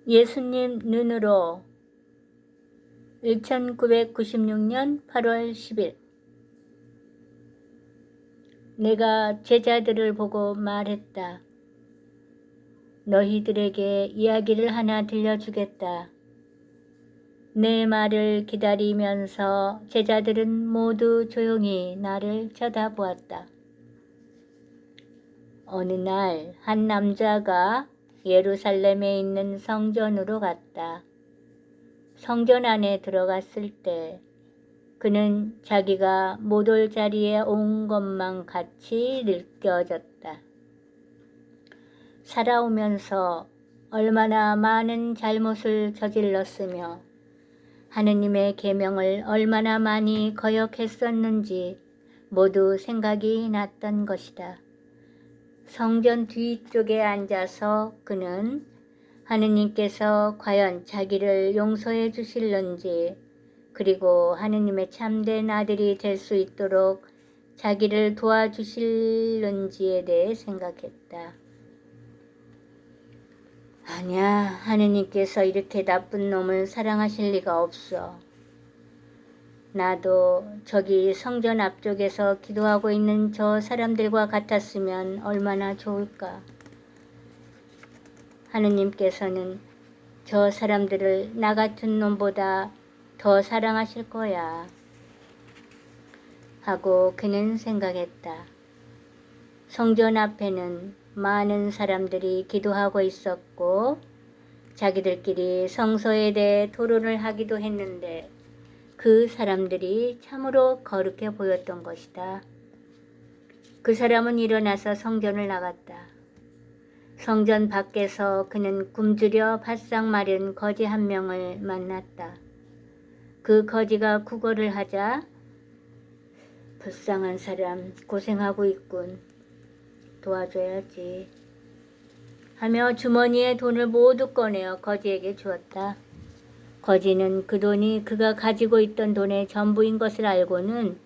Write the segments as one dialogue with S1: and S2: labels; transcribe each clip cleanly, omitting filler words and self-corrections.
S1: 예수님 눈으로 1996년 8월 10일 내가 제자들을 보고 말했다. 너희들에게 이야기를 하나 들려주겠다. 내 말을 기다리면서 제자들은 모두 조용히 나를 쳐다보았다. 어느 날 한 남자가 예루살렘에 있는 성전으로 갔다. 성전 안에 들어갔을 때 그는 자기가 못 올 자리에 온 것만 같이 느껴졌다. 살아오면서 얼마나 많은 잘못을 저질렀으며 하느님의 계명을 얼마나 많이 거역했었는지 모두 생각이 났던 것이다. 성전 뒤쪽에 앉아서 그는 하느님께서 과연 자기를 용서해 주실는지, 그리고 하느님의 참된 아들이 될 수 있도록 자기를 도와주실는지에 대해 생각했다. 아니야, 하느님께서 이렇게 나쁜 놈을 사랑하실 리가 없어. 나도 저기 성전 앞쪽에서 기도하고 있는 저 사람들과 같았으면 얼마나 좋을까. 하느님께서는 저 사람들을 나 같은 놈보다 더 사랑하실 거야 하고 그는 생각했다. 성전 앞에는 많은 사람들이 기도하고 있었고 자기들끼리 성서에 대해 토론을 하기도 했는데 그 사람들이 참으로 거룩해 보였던 것이다. 그 사람은 일어나서 성전을 나갔다. 성전 밖에서 그는 굶주려 바싹 마른 거지 한 명을 만났다. 그 거지가 구걸을 하자 불쌍한 사람 고생하고 있군. 도와줘야지 하며 주머니에 돈을 모두 꺼내어 거지에게 주었다. 거지는 그 돈이 그가 가지고 있던 돈의 전부인 것을 알고는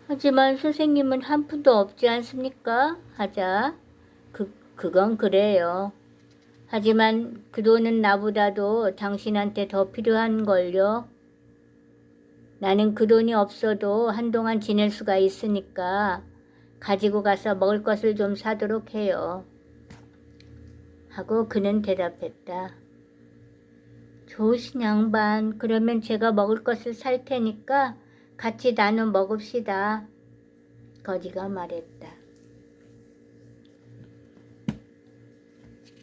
S1: 하지만 선생님은 한 푼도 없지 않습니까? 하자 그건 그래요. 하지만 그 돈은 나보다도 당신한테 더 필요한걸요. 나는 그 돈이 없어도 한동안 지낼 수가 있으니까 가지고 가서 먹을 것을 좀 사도록 해요. 하고 그는 대답했다. 좋으신 양반, 그러면 제가 먹을 것을 살 테니까 같이 나눠 먹읍시다. 거지가 말했다.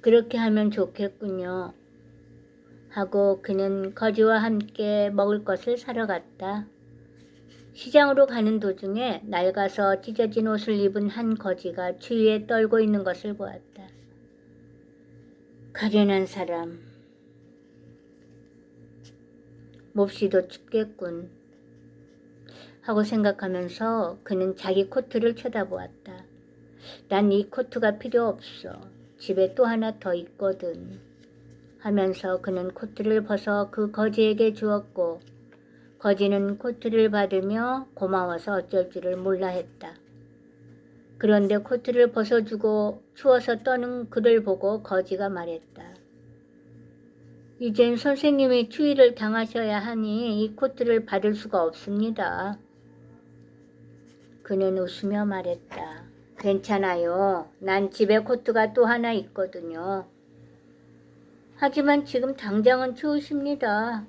S1: 그렇게 하면 좋겠군요. 하고 그는 거지와 함께 먹을 것을 사러 갔다. 시장으로 가는 도중에 낡아서 찢어진 옷을 입은 한 거지가 추위에 떨고 있는 것을 보았다. 가련한 사람, 몹시도 춥겠군 하고 생각하면서 그는 자기 코트를 쳐다보았다. 난 이 코트가 필요 없어. 집에 또 하나 더 있거든 하면서 그는 코트를 벗어 그 거지에게 주었고 거지는 코트를 받으며 고마워서 어쩔 줄을 몰라 했다. 그런데 코트를 벗어주고 추워서 떠는 그를 보고 거지가 말했다. 이젠 선생님이 추위를 당하셔야 하니 이 코트를 받을 수가 없습니다. 그는 웃으며 말했다. 괜찮아요. 난 집에 코트가 또 하나 있거든요. 하지만 지금 당장은 추우십니다.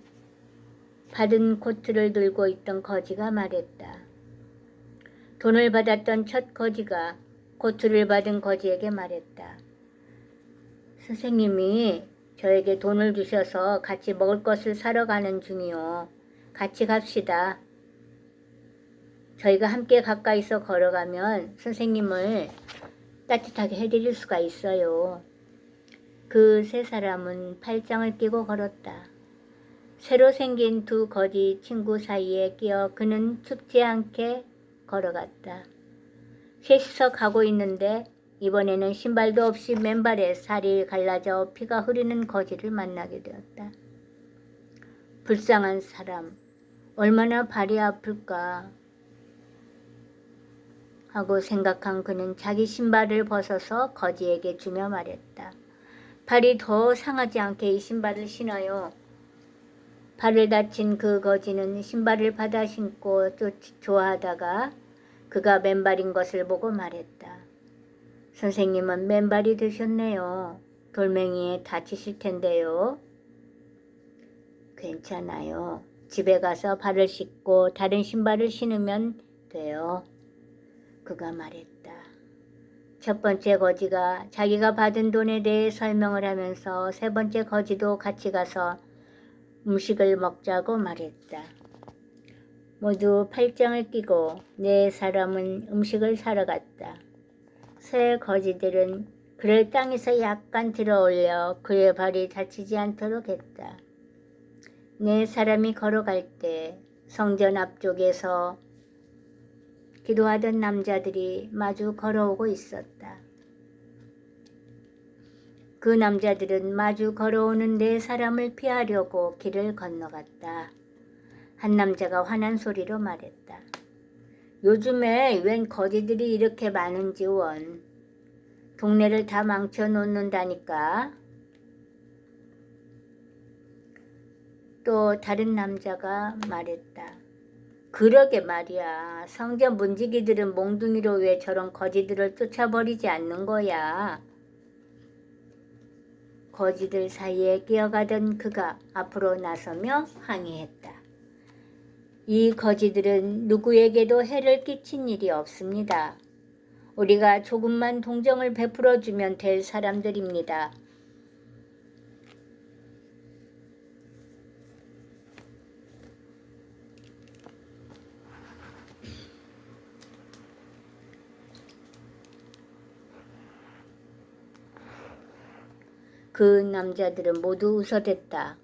S1: 받은 코트를 들고 있던 거지가 말했다. 돈을 받았던 첫 거지가 코트를 받은 거지에게 말했다. 선생님이 저에게 돈을 주셔서 같이 먹을 것을 사러 가는 중이요. 같이 갑시다. 저희가 함께 가까이서 걸어가면 선생님을 따뜻하게 해드릴 수가 있어요. 그 세 사람은 팔짱을 끼고 걸었다. 새로 생긴 두 거지 친구 사이에 끼어 그는 춥지 않게 걸어갔다. 셋이서 가고 있는데 이번에는 신발도 없이 맨발에 살이 갈라져 피가 흐르는 거지를 만나게 되었다. 불쌍한 사람, 얼마나 발이 아플까 하고 생각한 그는 자기 신발을 벗어서 거지에게 주며 말했다. 발이 더 상하지 않게 이 신발을 신어요. 발을 다친 그 거지는 신발을 받아 신고 좋아하다가 그가 맨발인 것을 보고 말했다. 선생님은 맨발이 되셨네요. 돌멩이에 다치실 텐데요. 괜찮아요. 집에 가서 발을 씻고 다른 신발을 신으면 돼요. 그가 말했다. 첫 번째 거지가 자기가 받은 돈에 대해 설명을 하면서 세 번째 거지도 같이 가서 음식을 먹자고 말했다. 모두 팔짱을 끼고 네 사람은 음식을 사러 갔다. 새 거지들은 그를 땅에서 약간 들어 올려 그의 발이 다치지 않도록 했다. 네 사람이 걸어갈 때 성전 앞쪽에서 기도하던 남자들이 마주 걸어오고 있었다. 그 남자들은 마주 걸어오는 네 사람을 피하려고 길을 건너갔다. 한 남자가 화난 소리로 말했다. 요즘에 웬 거지들이 이렇게 많은지 원. 동네를 다 망쳐놓는다니까. 또 다른 남자가 말했다. 그러게 말이야. 성전 문지기들은 몽둥이로 왜 저런 거지들을 쫓아버리지 않는 거야. 거지들 사이에 끼어가던 그가 앞으로 나서며 항의했다. 이 거지들은 누구에게도 해를 끼친 일이 없습니다. 우리가 조금만 동정을 베풀어주면 될 사람들입니다. 그 남자들은 모두 웃어댔다.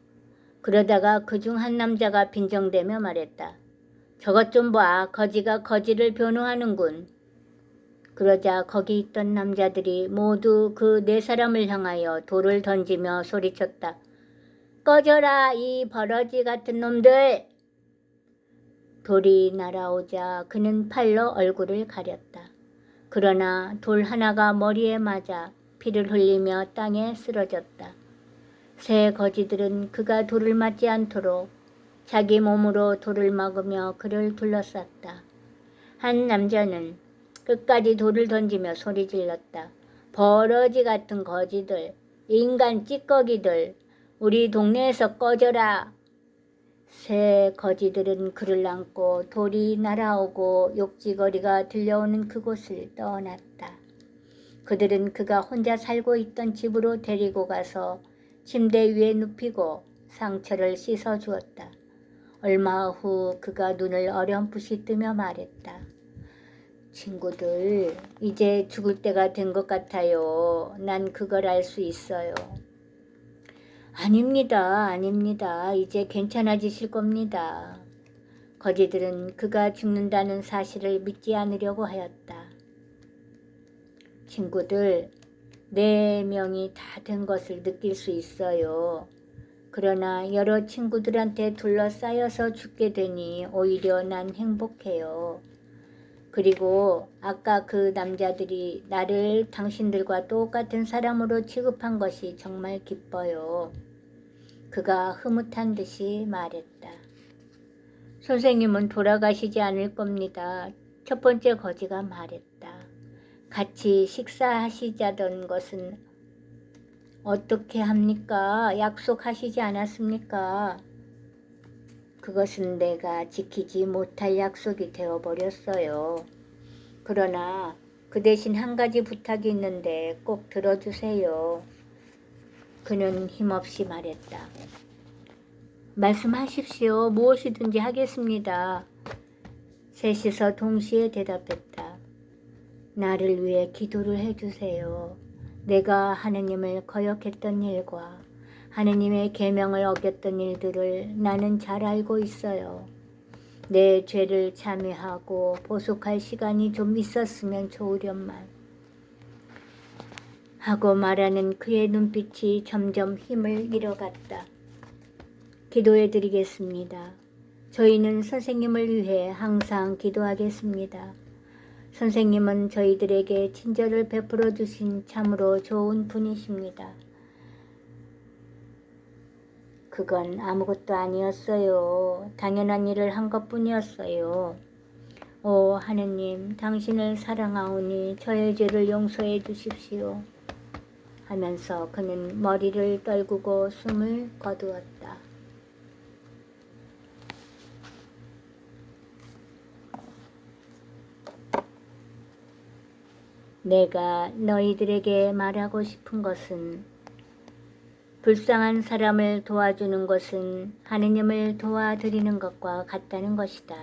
S1: 그러다가 그중 한 남자가 빈정대며 말했다. 저것 좀 봐. 거지가 거지를 변호하는군. 그러자 거기 있던 남자들이 모두 그 네 사람을 향하여 돌을 던지며 소리쳤다. 꺼져라 이 버러지 같은 놈들. 돌이 날아오자 그는 팔로 얼굴을 가렸다. 그러나 돌 하나가 머리에 맞아 피를 흘리며 땅에 쓰러졌다. 새 거지들은 그가 돌을 맞지 않도록 자기 몸으로 돌을 막으며 그를 둘러쌌다. 한 남자는 끝까지 돌을 던지며 소리질렀다. 버러지 같은 거지들, 인간 찌꺼기들, 우리 동네에서 꺼져라. 새 거지들은 그를 안고 돌이 날아오고 욕지거리가 들려오는 그곳을 떠났다. 그들은 그가 혼자 살고 있던 집으로 데리고 가서 침대 위에 눕히고 상처를 씻어 주었다. 얼마 후 그가 눈을 어렴풋이 뜨며 말했다. 친구들, 이제 죽을 때가 된 것 같아요. 난 그걸 알 수 있어요. 아닙니다. 아닙니다. 이제 괜찮아지실 겁니다. 거지들은 그가 죽는다는 사실을 믿지 않으려고 하였다. 친구들, 4명이 다 된 것을 느낄 수 있어요. 그러나 여러 친구들한테 둘러싸여서 죽게 되니 오히려 난 행복해요. 그리고 아까 그 남자들이 나를 당신들과 똑같은 사람으로 취급한 것이 정말 기뻐요. 그가 흐뭇한 듯이 말했다. 선생님은 돌아가시지 않을 겁니다. 첫 번째 거지가 말했다. 같이 식사하시자던 것은 어떻게 합니까? 약속하시지 않았습니까? 그것은 내가 지키지 못할 약속이 되어버렸어요. 그러나 그 대신 한 가지 부탁이 있는데 꼭 들어주세요. 그는 힘없이 말했다. 말씀하십시오. 무엇이든지 하겠습니다. 셋이서 동시에 대답했다. 나를 위해 기도를 해주세요. 내가 하느님을 거역했던 일과 하느님의 계명을 어겼던 일들을 나는 잘 알고 있어요. 내 죄를 참회하고 보속할 시간이 좀 있었으면 좋으련만 하고 말하는 그의 눈빛이 점점 힘을 잃어갔다. 기도해 드리겠습니다. 저희는 선생님을 위해 항상 기도하겠습니다. 선생님은 저희들에게 친절을 베풀어 주신 참으로 좋은 분이십니다. 그건 아무것도 아니었어요. 당연한 일을 한 것뿐이었어요. 오 하느님, 당신을 사랑하오니 저의 죄를 용서해 주십시오. 하면서 그는 머리를 떨구고 숨을 거두었다. 내가 너희들에게 말하고 싶은 것은 불쌍한 사람을 도와주는 것은 하느님을 도와드리는 것과 같다는 것이다.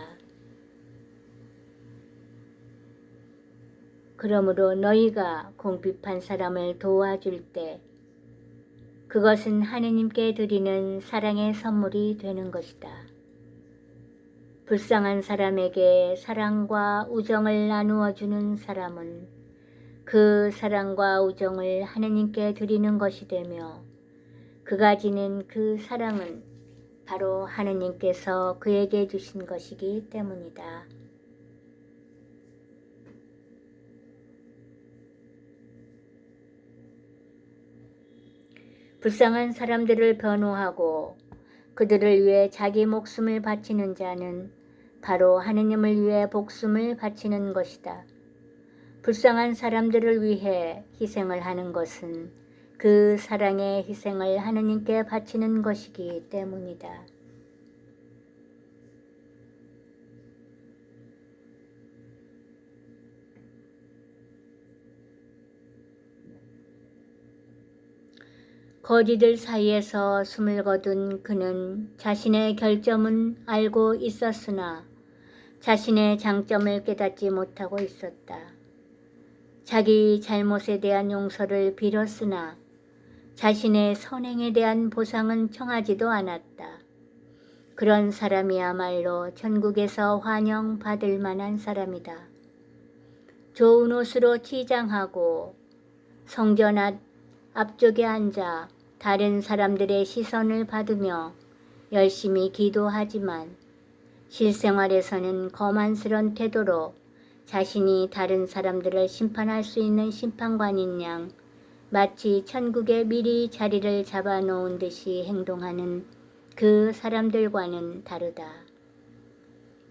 S1: 그러므로 너희가 궁핍한 사람을 도와줄 때 그것은 하느님께 드리는 사랑의 선물이 되는 것이다. 불쌍한 사람에게 사랑과 우정을 나누어 주는 사람은 그 사랑과 우정을 하느님께 드리는 것이 되며 그가 지닌 그 사랑은 바로 하느님께서 그에게 주신 것이기 때문이다. 불쌍한 사람들을 변호하고 그들을 위해 자기 목숨을 바치는 자는 바로 하느님을 위해 목숨을 바치는 것이다. 불쌍한 사람들을 위해 희생을 하는 것은 그 사랑의 희생을 하느님께 바치는 것이기 때문이다. 거지들 사이에서 숨을 거둔 그는 자신의 결점은 알고 있었으나 자신의 장점을 깨닫지 못하고 있었다. 자기 잘못에 대한 용서를 빌었으나 자신의 선행에 대한 보상은 청하지도 않았다. 그런 사람이야말로 천국에서 환영받을 만한 사람이다. 좋은 옷으로 치장하고 성전 앞쪽에 앉아 다른 사람들의 시선을 받으며 열심히 기도하지만 실생활에서는 거만스런 태도로 자신이 다른 사람들을 심판할 수 있는 심판관인 양 마치 천국에 미리 자리를 잡아놓은 듯이 행동하는 그 사람들과는 다르다.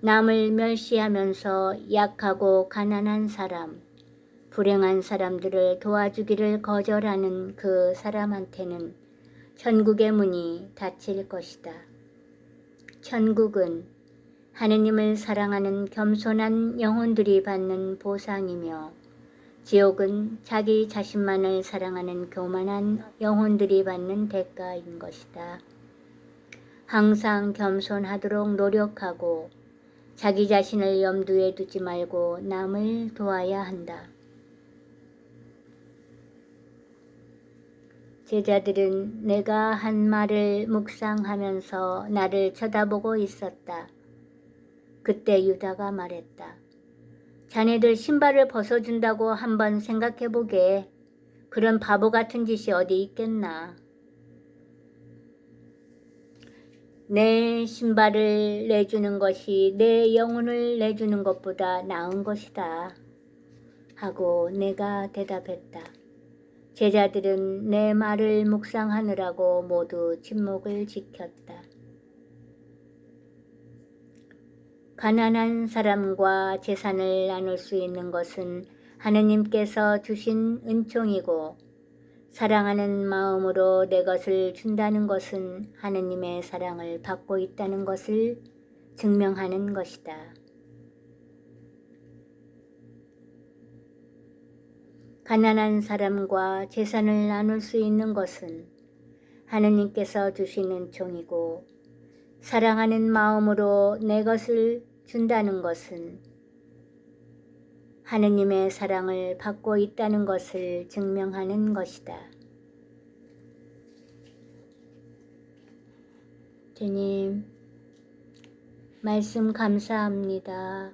S1: 남을 멸시하면서 약하고 가난한 사람, 불행한 사람들을 도와주기를 거절하는 그 사람한테는 천국의 문이 닫힐 것이다. 천국은 하느님을 사랑하는 겸손한 영혼들이 받는 보상이며 지옥은 자기 자신만을 사랑하는 교만한 영혼들이 받는 대가인 것이다. 항상 겸손하도록 노력하고 자기 자신을 염두에 두지 말고 남을 도와야 한다. 제자들은 내가 한 말을 묵상하면서 나를 쳐다보고 있었다. 그때 유다가 말했다. 자네들 신발을 벗어준다고 한번 생각해보게. 그런 바보 같은 짓이 어디 있겠나. 내 신발을 내주는 것이 내 영혼을 내주는 것보다 나은 것이다. 하고 내가 대답했다. 제자들은 내 말을 묵상하느라고 모두 침묵을 지켰다. 가난한 사람과 재산을 나눌 수 있는 것은 하느님께서 주신 은총이고 사랑하는 마음으로 내 것을 준다는 것은 하느님의 사랑을 받고 있다는 것을 증명하는 것이다. 가난한 사람과 재산을 나눌 수 있는 것은 하느님께서 주신 은총이고 사랑하는 마음으로 내 것을 준다는 것은 하느님의 사랑을 받고 있다는 것을 증명하는 것이다. 주님, 말씀 감사합니다.